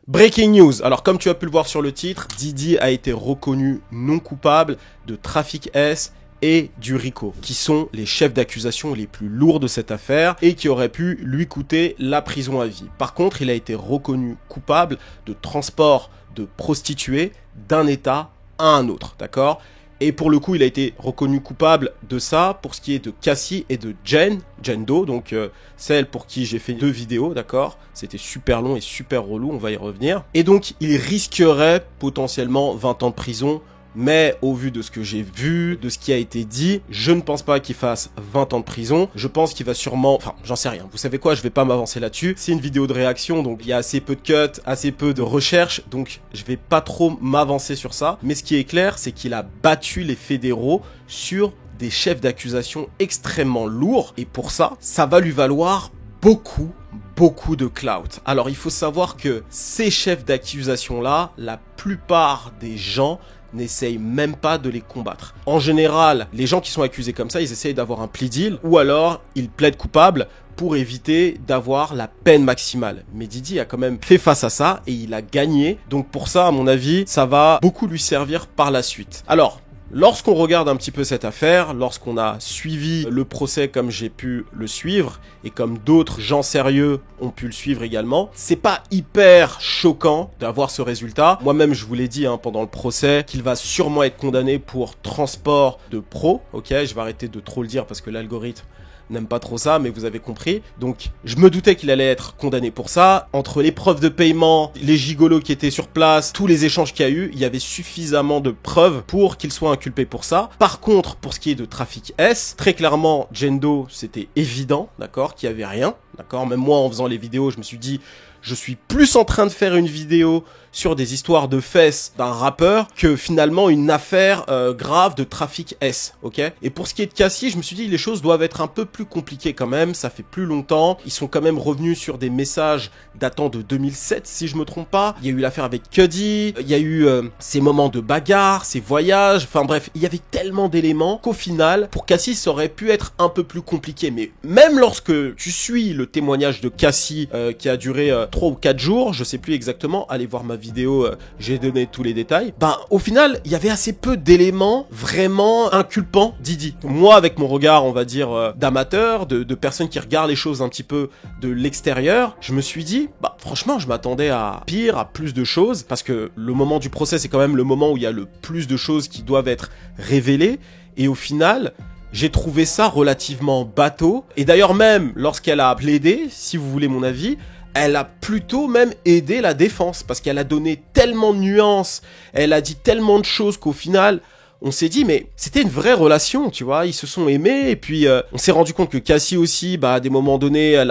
Breaking news. Alors comme tu as pu le voir sur le titre, Didi a été reconnu non coupable de trafic S et du RICO, qui sont les chefs d'accusation les plus lourds de cette affaire et qui auraient pu lui coûter la prison à vie. Par contre, il a été reconnu coupable de transport de prostituées d'un État à un autre, d'accord ? Et pour le coup, il a été reconnu coupable de ça pour ce qui est de Cassie et de Jen Doe, donc celle pour qui j'ai fait 2 vidéos, d'accord ? C'était super long et super relou, on va y revenir. Et donc, il risquerait potentiellement 20 ans de prison, mais au vu de ce que j'ai vu, de ce qui a été dit, je ne pense pas qu'il fasse 20 ans de prison. Je pense qu'il va sûrement... Enfin, j'en sais rien. Vous savez quoi, je vais pas m'avancer là-dessus. C'est une vidéo de réaction, donc il y a assez peu de cuts, assez peu de recherches, donc je vais pas trop m'avancer sur ça. Mais ce qui est clair, c'est qu'il a battu les fédéraux sur des chefs d'accusation extrêmement lourds. Et pour ça, ça va lui valoir beaucoup de clout. Alors, il faut savoir que ces chefs d'accusation-là, la plupart des gens n'essayent même pas de les combattre. En général, les gens qui sont accusés comme ça, ils essayent d'avoir un plea deal ou alors ils plaident coupables pour éviter d'avoir la peine maximale. Mais Didi a quand même fait face à ça et il a gagné. Donc pour ça, à mon avis, ça va beaucoup lui servir par la suite. Alors, lorsqu'on regarde un petit peu cette affaire, lorsqu'on a suivi le procès comme j'ai pu le suivre et comme d'autres gens sérieux ont pu le suivre également, c'est pas hyper choquant d'avoir ce résultat. Moi-même, je vous l'ai dit pendant le procès qu'il va sûrement être condamné pour transport de pro. Ok, je vais arrêter de trop le dire parce que l'algorithme n'aime pas trop ça, mais vous avez compris. Donc, je me doutais qu'il allait être condamné pour ça. Entre les preuves de paiement, les gigolos qui étaient sur place, tous les échanges qu'il y a eu, il y avait suffisamment de preuves pour qu'il soit inculpé pour ça. Par contre, pour ce qui est de trafic S, très clairement, Jen Doe, c'était évident, d'accord, qu'il y avait rien, d'accord. Même moi, en faisant les vidéos, je me suis dit, je suis plus en train de faire une vidéo sur des histoires de fesses d'un rappeur que finalement une affaire grave de trafic S, ok. Et pour ce qui est de Cassie, je me suis dit les choses doivent être un peu plus compliquées quand même, ça fait plus longtemps, ils sont quand même revenus sur des messages datant de 2007 si je me trompe pas, il y a eu l'affaire avec Cudi, il y a eu ces moments de bagarre, ces voyages, enfin bref, il y avait tellement d'éléments qu'au final, pour Cassie, ça aurait pu être un peu plus compliqué, mais même lorsque tu suis le témoignage de Cassie qui a duré 3 ou 4 jours, je sais plus exactement, allez voir ma vidéo, j'ai donné tous les détails. Au final, il y avait assez peu d'éléments vraiment inculpants Didi. Moi, avec mon regard, on va dire, d'amateur, de personnes qui regardent les choses un petit peu de l'extérieur, je me suis dit, franchement, je m'attendais à pire, à plus de choses, parce que le moment du procès, c'est quand même le moment où il y a le plus de choses qui doivent être révélées, et au final, j'ai trouvé ça relativement bateau. Et d'ailleurs, même lorsqu'elle a plaidé, si vous voulez mon avis, elle a plutôt même aidé la défense parce qu'elle a donné tellement de nuances, elle a dit tellement de choses qu'au final, on s'est dit, mais c'était une vraie relation, tu vois, ils se sont aimés et puis on s'est rendu compte que Cassie aussi, à des moments donnés, elle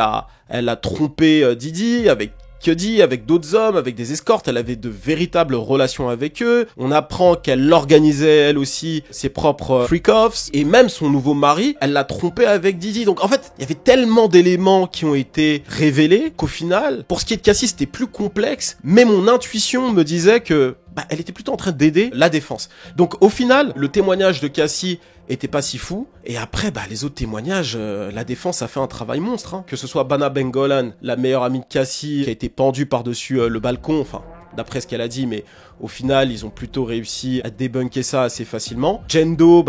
a trompé Didi avec Cudi, avec d'autres hommes, avec des escortes, elle avait de véritables relations avec eux. On apprend qu'elle organisait elle aussi ses propres freak-offs et même son nouveau mari, elle l'a trompé avec Didi. Donc en fait, il y avait tellement d'éléments qui ont été révélés qu'au final, pour ce qui est de Cassie, c'était plus complexe, mais mon intuition me disait que elle était plutôt en train d'aider la défense. Donc au final, le témoignage de Cassie était pas si fou. Et après, les autres témoignages, la défense a fait un travail monstre. Que ce soit Bana Bengolan, la meilleure amie de Cassie, qui a été pendue par-dessus le balcon, enfin, d'après ce qu'elle a dit, mais au final, ils ont plutôt réussi à débunker ça assez facilement. Jen Doe,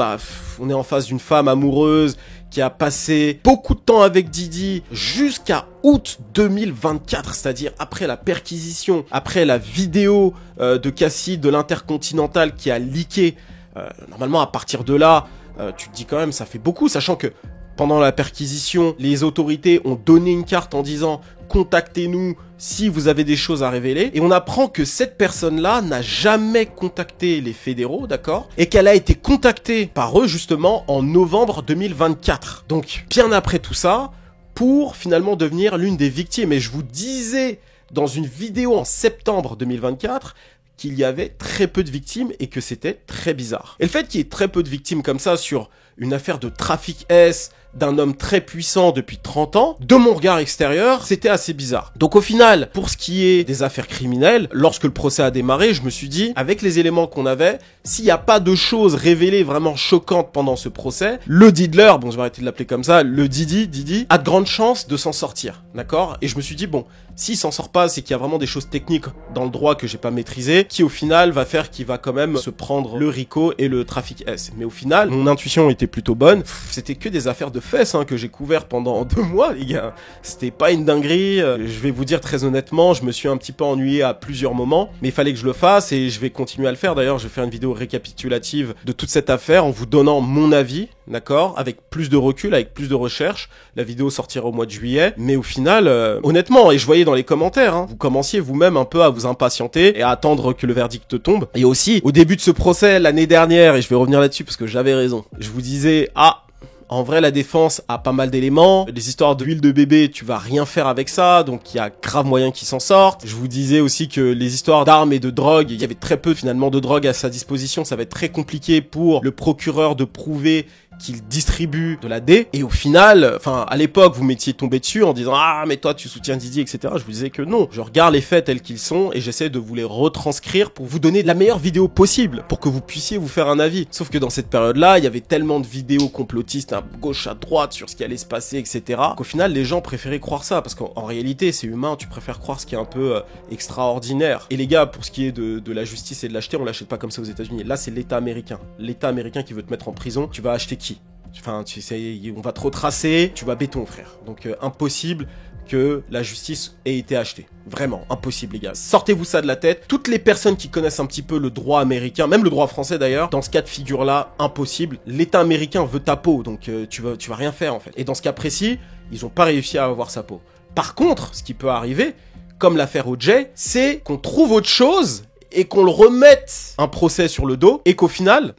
on est en face d'une femme amoureuse qui a passé beaucoup de temps avec Didi jusqu'à août 2024, c'est-à-dire après la perquisition, après la vidéo de Cassie de l'Intercontinental qui a leaké. Normalement, à partir de là, tu te dis quand même, ça fait beaucoup, sachant que pendant la perquisition, les autorités ont donné une carte en disant « Contactez-nous si vous avez des choses à révéler ». Et on apprend que cette personne-là n'a jamais contacté les fédéraux, d'accord ? Et qu'elle a été contactée par eux, justement, en novembre 2024. Donc, bien après tout ça, pour finalement devenir l'une des victimes. Et je vous disais dans une vidéo en septembre 2024... qu'il y avait très peu de victimes et que c'était très bizarre. Et le fait qu'il y ait très peu de victimes comme ça sur une affaire de trafic S d'un homme très puissant depuis 30 ans, de mon regard extérieur, c'était assez bizarre. Donc au final, pour ce qui est des affaires criminelles, lorsque le procès a démarré, je me suis dit, avec les éléments qu'on avait, s'il n'y a pas de choses révélées vraiment choquantes pendant ce procès, le Diddler, bon je vais arrêter de l'appeler comme ça, le Didi, a de grandes chances de s'en sortir, d'accord? Et je me suis dit, bon, s'il s'en sort pas, c'est qu'il y a vraiment des choses techniques dans le droit que j'ai pas maîtrisées, qui au final va faire qu'il va quand même se prendre le RICO et le trafic S. Mais au final, mon intuition était plutôt bonne. C'était que des affaires de fesses hein, que j'ai couvert pendant 2 mois, les gars. C'était pas une dinguerie. Je vais vous dire très honnêtement, je me suis un petit peu ennuyé à plusieurs moments, mais il fallait que je le fasse et je vais continuer à le faire. D'ailleurs, je vais faire une vidéo récapitulative de toute cette affaire en vous donnant mon avis, d'accord, avec plus de recul, avec plus de recherche. La vidéo sortira au mois de juillet, mais au final, honnêtement, et je voyais dans les commentaires, hein, vous commenciez vous-même un peu à vous impatienter et à attendre que le verdict tombe. Et aussi, au début de ce procès l'année dernière, et je vais revenir là-dessus parce que j'avais raison, je vous disais, en vrai, la défense a pas mal d'éléments. Les histoires d'huile de bébé, tu vas rien faire avec ça, donc il y a grave moyen qu'ils s'en sortent. Je vous disais aussi que les histoires d'armes et de drogue, il y avait très peu finalement de drogue à sa disposition. Ça va être très compliqué pour le procureur de prouver qu'il distribue de la D. Et au final, enfin, à l'époque, vous m'étiez tombé dessus en disant « Ah, mais toi, tu soutiens Didi, etc. » Je vous disais que non. Je regarde les faits tels qu'ils sont et j'essaie de vous les retranscrire pour vous donner la meilleure vidéo possible, pour que vous puissiez vous faire un avis. Sauf que dans cette période-là, il y avait tellement de vidéos complotistes à gauche, à droite, sur ce qui allait se passer, etc. qu'au final, les gens préféraient croire ça, parce qu'en réalité, c'est humain, tu préfères croire ce qui est un peu extraordinaire. Et les gars, pour ce qui est de la justice et de l'acheter, on l'achète pas comme ça aux États-Unis. Là, c'est l'État américain. L'État américain qui veut te mettre en prison, tu vas acheter qui? Enfin, tu sais, on va te retracer, tu vas béton, frère. Donc, impossible que la justice ait été achetée. Vraiment, impossible, les gars. Sortez-vous ça de la tête. Toutes les personnes qui connaissent un petit peu le droit américain, même le droit français d'ailleurs, dans ce cas de figure-là, impossible. L'État américain veut ta peau, donc tu vas rien faire, en fait. Et dans ce cas précis, ils ont pas réussi à avoir sa peau. Par contre, ce qui peut arriver, comme l'affaire O.J., c'est qu'on trouve autre chose et qu'on le remette un procès sur le dos et qu'au final,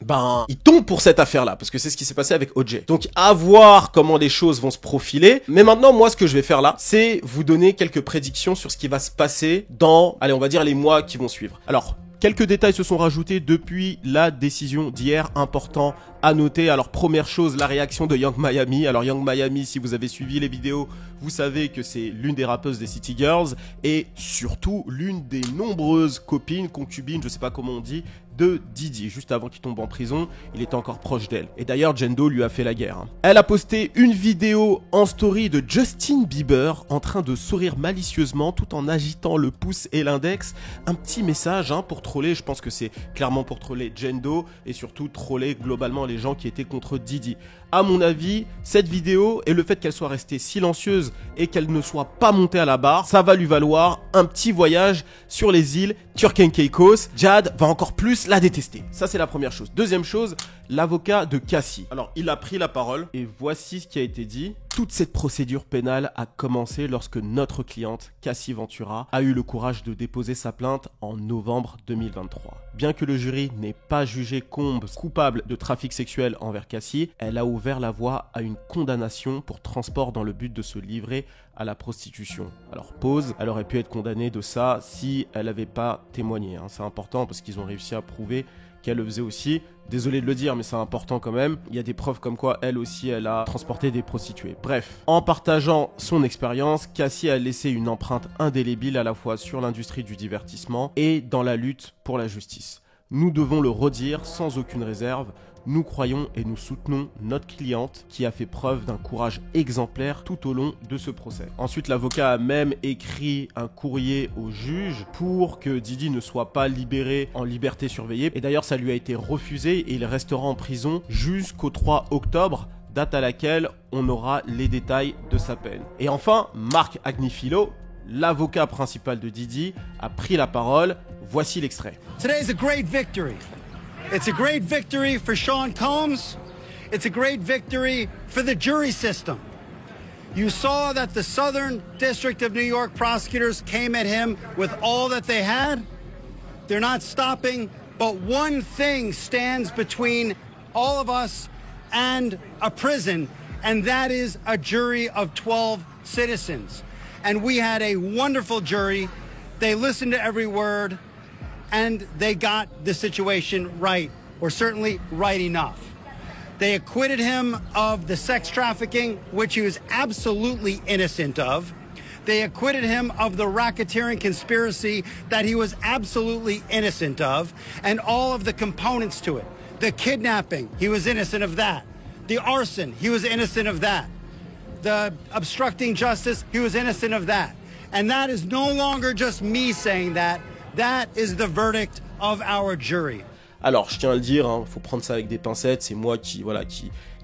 il tombe pour cette affaire-là, parce que c'est ce qui s'est passé avec O.J. Donc, à voir comment les choses vont se profiler. Mais maintenant, moi, ce que je vais faire là, c'est vous donner quelques prédictions sur ce qui va se passer dans, allez, on va dire les mois qui vont suivre. Alors, quelques détails se sont rajoutés depuis la décision d'hier, important à noter. Alors première chose, la réaction de Yung Miami. Alors Yung Miami, si vous avez suivi les vidéos, vous savez que c'est l'une des rappeuses des City Girls et surtout l'une des nombreuses copines, concubines, je sais pas comment on dit, de Didi. Juste avant qu'il tombe en prison, il était encore proche d'elle. Et d'ailleurs, Jendo lui a fait la guerre. Elle a posté une vidéo en story de Justin Bieber en train de sourire malicieusement tout en agitant le pouce et l'index. Un petit message pour troller, je pense que c'est clairement pour troller Jendo et surtout troller globalement les gens qui étaient contre Didi. À mon avis, cette vidéo et le fait qu'elle soit restée silencieuse et qu'elle ne soit pas montée à la barre, ça va lui valoir un petit voyage sur les îles Turks and Caicos. Jad va encore plus la détester. Ça, c'est la première chose. Deuxième chose, l'avocat de Cassie. Alors, il a pris la parole et voici ce qui a été dit. Toute cette procédure pénale a commencé lorsque notre cliente, Cassie Ventura, a eu le courage de déposer sa plainte en novembre 2023. Bien que le jury n'ait pas jugé Combs coupable de trafic sexuel envers Cassie, elle a ouvert la voie à une condamnation pour transport dans le but de se livrer à la prostitution. Alors pause, elle aurait pu être condamnée de ça si elle n'avait pas témoigné. C'est important parce qu'ils ont réussi à prouver qu'elle le faisait aussi. Désolé de le dire, mais c'est important quand même. Il y a des preuves comme quoi elle aussi, elle a transporté des prostituées. Bref, en partageant son expérience, Cassie a laissé une empreinte indélébile à la fois sur l'industrie du divertissement et dans la lutte pour la justice. Nous devons le redire sans aucune réserve. Nous croyons et nous soutenons notre cliente qui a fait preuve d'un courage exemplaire tout au long de ce procès. Ensuite, l'avocat a même écrit un courrier au juge pour que Didi ne soit pas libéré en liberté surveillée. Et d'ailleurs, ça lui a été refusé et il restera en prison jusqu'au 3 octobre, date à laquelle on aura les détails de sa peine. Et enfin, Marc Agnifilo, l'avocat principal de Didi, a pris la parole. Voici l'extrait. Today's a great victory. It's a great victory for Sean Combs. It's a great victory for the jury system. You saw that the Southern District of New York prosecutors came at him with all that they had. They're not stopping, but one thing stands between all of us and a prison, and that is a jury of 12 citizens. And we had a wonderful jury. They listened to every word. And they got the situation right, or certainly right enough. They acquitted him of the sex trafficking, which he was absolutely innocent of. They acquitted him of the racketeering conspiracy that he was absolutely innocent of, and all of the components to it. The kidnapping, he was innocent of that. The arson, he was innocent of that. The obstructing justice, he was innocent of that. And that is no longer just me saying that. That is the verdict of our jury. Alors, je tiens à le dire, hein, faut prendre ça avec des pincettes, c'est moi qui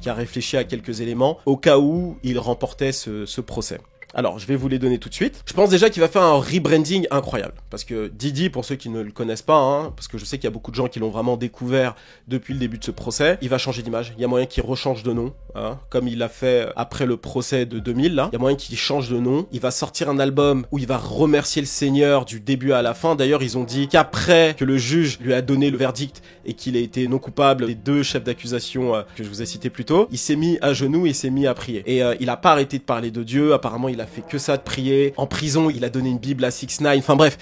a réfléchi à quelques éléments, au cas où il remportait ce procès. Alors, je vais vous les donner tout de suite. Je pense déjà qu'il va faire un rebranding incroyable. Parce que Diddy, pour ceux qui ne le connaissent pas, hein, parce que je sais qu'il y a beaucoup de gens qui l'ont vraiment découvert depuis le début de ce procès, il va changer d'image. Il y a moyen qu'il rechange de nom, hein, comme il l'a fait après le procès de 2000, là. Il y a moyen qu'il change de nom. Il va sortir un album où il va remercier le Seigneur du début à la fin. D'ailleurs, ils ont dit qu'après que le juge lui a donné le verdict et qu'il a été non coupable des 2 chefs d'accusation que je vous ai cités plus tôt, il s'est mis à genoux et il s'est mis à prier. Et il a pas arrêté de parler de Dieu. Apparemment, il a fait que ça de prier. En prison, il a donné une Bible à 6ix9ine. Enfin bref,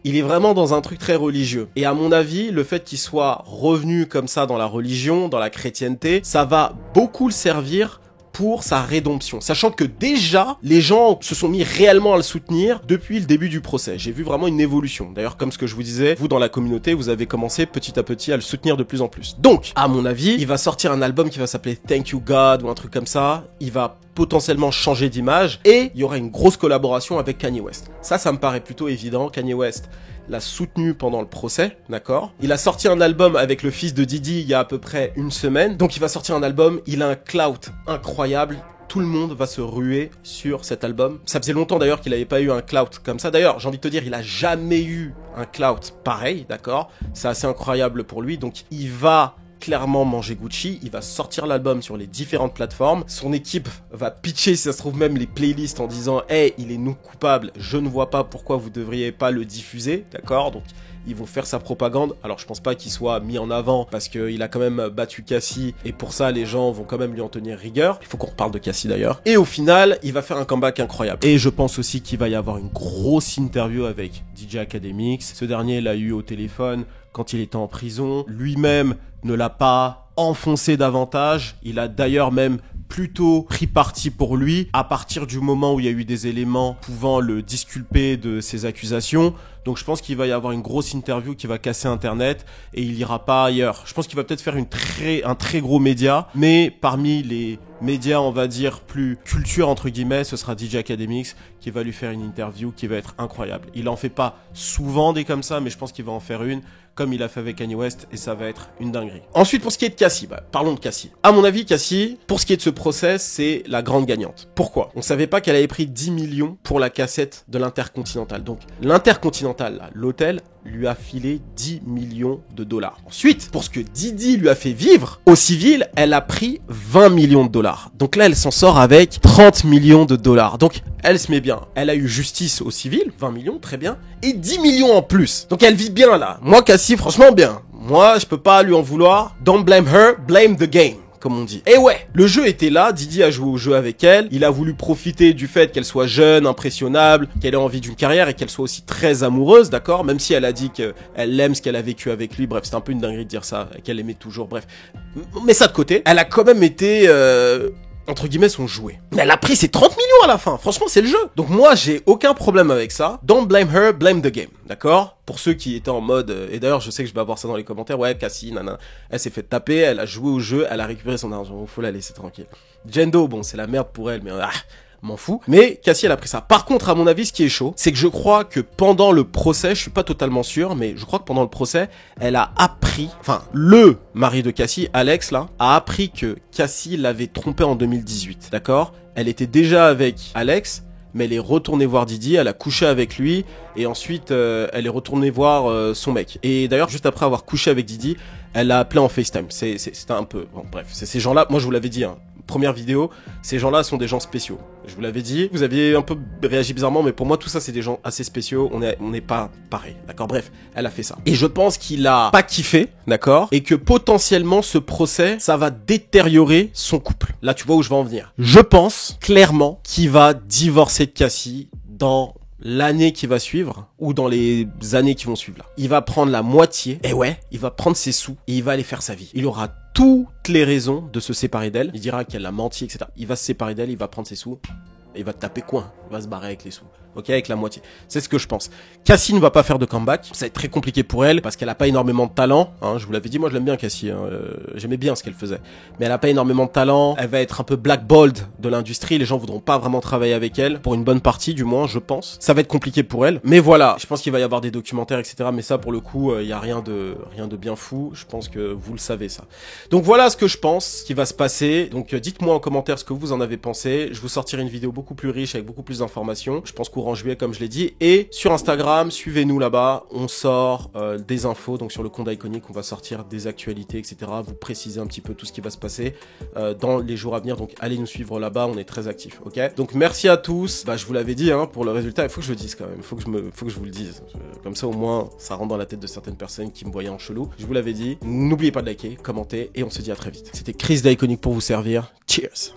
il est vraiment dans un truc très religieux. Et à mon avis, le fait qu'il soit revenu comme ça dans la religion, dans la chrétienté, ça va beaucoup le servir pour sa rédemption. Sachant que déjà, les gens se sont mis réellement à le soutenir depuis le début du procès. J'ai vu vraiment une évolution. D'ailleurs, comme ce que je vous disais, vous dans la communauté, vous avez commencé petit à petit à le soutenir de plus en plus. Donc, à mon avis, il va sortir un album qui va s'appeler Thank You God ou un truc comme ça. Il va potentiellement changer d'image et il y aura une grosse collaboration avec Kanye West. Ça me paraît plutôt évident. Kanye West l'a soutenu pendant le procès, d'accord? Il a sorti un album avec le fils de Diddy il y a à peu près une semaine. Donc il va sortir un album, il a un clout incroyable. Tout le monde va se ruer sur cet album. Ça faisait longtemps d'ailleurs qu'il n'avait pas eu un clout comme ça. D'ailleurs, j'ai envie de te dire, il a jamais eu un clout pareil, d'accord? C'est assez incroyable pour lui. Donc il va clairement manger Gucci, il va sortir l'album sur les différentes plateformes, son équipe va pitcher, si ça se trouve même les playlists en disant « Hey, il est non coupable, je ne vois pas pourquoi vous devriez pas le diffuser », d'accord? Donc ils vont faire sa propagande. Alors je pense pas qu'il soit mis en avant parce qu'il a quand même battu Cassie et pour ça les gens vont quand même lui en tenir rigueur. Il faut qu'on reparle de Cassie d'ailleurs. Et au final, il va faire un comeback incroyable. Et je pense aussi qu'il va y avoir une grosse interview avec DJ Akademiks. Ce dernier l'a eu au téléphone quand il était en prison. Lui-même ne l'a pas enfoncé davantage. Il a d'ailleurs même plutôt pris parti pour lui à partir du moment où il y a eu des éléments pouvant le disculper de ses accusations. Donc je pense qu'il va y avoir une grosse interview qui va casser Internet et il ira pas ailleurs. Je pense qu'il va peut-être faire un très gros média, mais parmi les médias, on va dire, plus culture entre guillemets, ce sera DJ Akademiks qui va lui faire une interview qui va être incroyable. Il en fait pas souvent des comme ça, mais je pense qu'il va en faire une comme il a fait avec Kanye West et ça va être une dinguerie. Ensuite, pour ce qui est de Cassie, parlons de Cassie. À mon avis, Cassie, pour ce qui est de ce procès, c'est la grande gagnante. Pourquoi? On savait pas qu'elle avait pris 10 millions pour la cassette de l'Intercontinental. Donc, l'Intercontinental, là, l'hôtel, lui a filé 10 millions de dollars. Ensuite, pour ce que Diddy lui a fait vivre, au civil, elle a pris 20 millions de dollars. Donc là, elle s'en sort avec 30 millions de dollars. Donc, elle se met bien. Elle a eu justice au civil, 20 millions, très bien, et 10 millions en plus. Donc elle vit bien là. Moi, Cassie, franchement bien. Moi, je peux pas lui en vouloir. Don't blame her, blame the game, comme on dit. Et ouais, le jeu était là, Diddy a joué au jeu avec elle, il a voulu profiter du fait qu'elle soit jeune, impressionnable, qu'elle ait envie d'une carrière et qu'elle soit aussi très amoureuse, d'accord? Même si elle a dit qu'elle aime ce qu'elle a vécu avec lui, bref, c'est un peu une dinguerie de dire ça, qu'elle aimait toujours, bref. Mais ça de côté, elle a quand même été... entre guillemets, son jouet. Mais elle a pris ses 30 millions à la fin. Franchement, c'est le jeu. Donc moi, j'ai aucun problème avec ça. Don't blame her, blame the game. D'accord? Pour ceux qui étaient en mode... et d'ailleurs, je sais que je vais avoir ça dans les commentaires. Ouais, Cassie, nanana. Elle s'est fait taper, elle a joué au jeu, elle a récupéré son argent. Faut la laisser tranquille. Jendo, bon, c'est la merde pour elle, mais... m'en fous. Mais Cassie, elle a pris ça. Par contre, à mon avis, ce qui est chaud, c'est que je crois que pendant le procès, je suis pas totalement sûr, mais je crois que pendant le procès, elle a appris, enfin, le mari de Cassie, Alex, là, a appris que Cassie l'avait trompé en 2018. D'accord? Elle était déjà avec Alex, mais elle est retournée voir Diddy, elle a couché avec lui, et ensuite, elle est retournée voir son mec. Et d'ailleurs, juste après avoir couché avec Diddy, elle l'a appelé en FaceTime. C'était un peu... Bon, bref, c'est ces gens-là, moi je vous l'avais dit, hein. Première vidéo, ces gens-là sont des gens spéciaux. Je vous l'avais dit, vous aviez un peu réagi bizarrement, mais pour moi tout ça c'est des gens assez spéciaux, on n'est pas pareil, d'accord? Bref, elle a fait ça. Et je pense qu'il a pas kiffé, d'accord? Et que potentiellement ce procès, ça va détériorer son couple. Là tu vois où je vais en venir. Je pense clairement qu'il va divorcer de Cassie dans l'année qui va suivre, ou dans les années qui vont suivre là. Il va prendre la moitié, et ouais, il va prendre ses sous, et il va aller faire sa vie. Il aura toutes les raisons de se séparer d'elle. Il dira qu'elle a menti, etc. Il va se séparer d'elle, il va prendre ses sous, et il va taper coin. Il va se barrer avec les sous. Ok, avec la moitié. C'est ce que je pense. Cassie ne va pas faire de comeback. Ça va être très compliqué pour elle parce qu'elle a pas énormément de talent. Hein, je vous l'avais dit, moi je l'aime bien Cassie. Hein, j'aimais bien ce qu'elle faisait. Mais elle a pas énormément de talent. Elle va être un peu blackballed de l'industrie. Les gens voudront pas vraiment travailler avec elle. Pour une bonne partie, du moins, je pense. Ça va être compliqué pour elle. Mais voilà, je pense qu'il va y avoir des documentaires, etc. Mais ça, pour le coup, il y a rien de bien fou. Je pense que vous le savez ça. Donc voilà ce que je pense qui va se passer. Donc dites-moi en commentaire ce que vous en avez pensé. Je vous sortirai une vidéo beaucoup plus riche avec beaucoup plus d'informations. Je pense courant juillet, comme je l'ai dit. Et sur Instagram, suivez-nous là-bas. On sort des infos. Donc sur le compte Iconic, on va sortir des actualités, etc. Vous préciser un petit peu tout ce qui va se passer dans les jours à venir. Donc allez nous suivre là-bas. On est très actifs. Ok. Donc merci à tous. Bah je vous l'avais dit. Hein, pour le résultat, il faut que je le dise quand même. Il faut que je vous le dise. Comme ça au moins, ça rentre dans la tête de certaines personnes qui me voyaient en chelou. Je vous l'avais dit. N'oubliez pas de liker, commenter et on se dit à très vite. C'était Chris d'Iconic pour vous servir. Cheers.